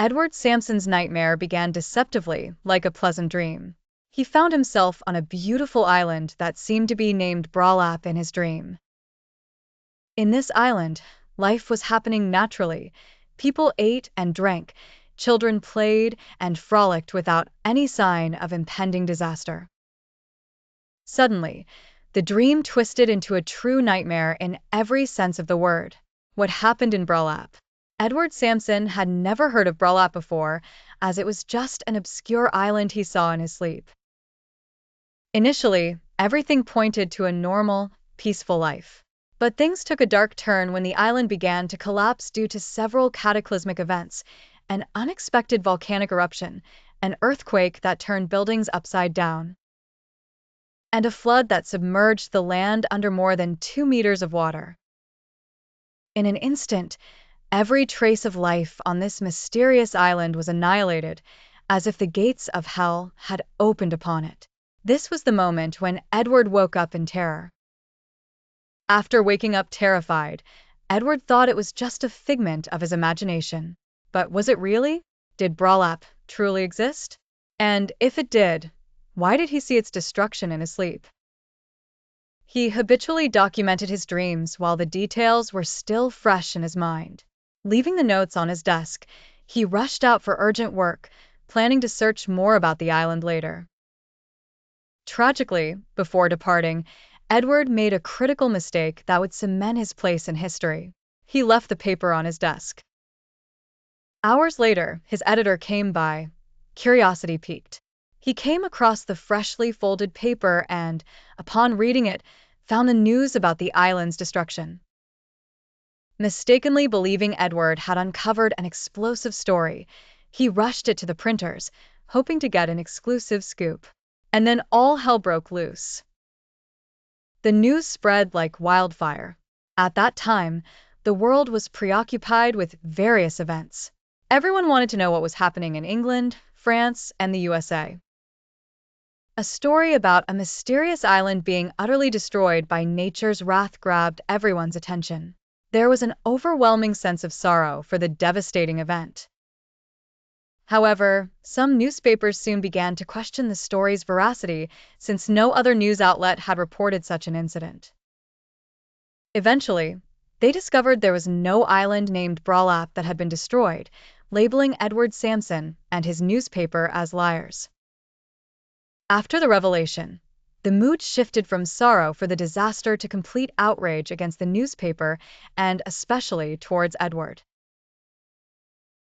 Edward Samson's nightmare began deceptively, like a pleasant dream. He found himself on a beautiful island that seemed to be named Bralap in his dream. In this island, life was happening naturally. People ate and drank, children played and frolicked without any sign of impending disaster. Suddenly, the dream twisted into a true nightmare in every sense of the word. What happened in Bralap? Edward Samson had never heard of Bralap before, as it was just an obscure island he saw in his sleep. Initially, everything pointed to a normal, peaceful life. But things took a dark turn when the island began to collapse due to several cataclysmic events: an unexpected volcanic eruption, an earthquake that turned buildings upside down, and a flood that submerged the land under more than 2 meters of water. In an instant, every trace of life on this mysterious island was annihilated, as if the gates of hell had opened upon it. This was the moment when Edward woke up in terror. After waking up terrified, Edward thought it was just a figment of his imagination. But was it really? Did Bralap truly exist? And if it did, why did he see its destruction in his sleep? He habitually documented his dreams while the details were still fresh in his mind. Leaving the notes on his desk, he rushed out for urgent work, planning to search more about the island later. Tragically, before departing, Edward made a critical mistake that would cement his place in history. He left the paper on his desk. Hours later, his editor came by, curiosity piqued. He came across the freshly folded paper and, upon reading it, found the news about the island's destruction. Mistakenly believing Edward had uncovered an explosive story, he rushed it to the printers, hoping to get an exclusive scoop. And then all hell broke loose. The news spread like wildfire. At that time, the world was preoccupied with various events. Everyone wanted to know what was happening in England, France, and the USA. A story about a mysterious island being utterly destroyed by nature's wrath grabbed everyone's attention. There was an overwhelming sense of sorrow for the devastating event. However, some newspapers soon began to question the story's veracity, since no other news outlet had reported such an incident. Eventually, they discovered there was no island named Bralap that had been destroyed, labeling Edward Samson and his newspaper as liars. After the revelation, the mood shifted from sorrow for the disaster to complete outrage against the newspaper and especially towards Edward.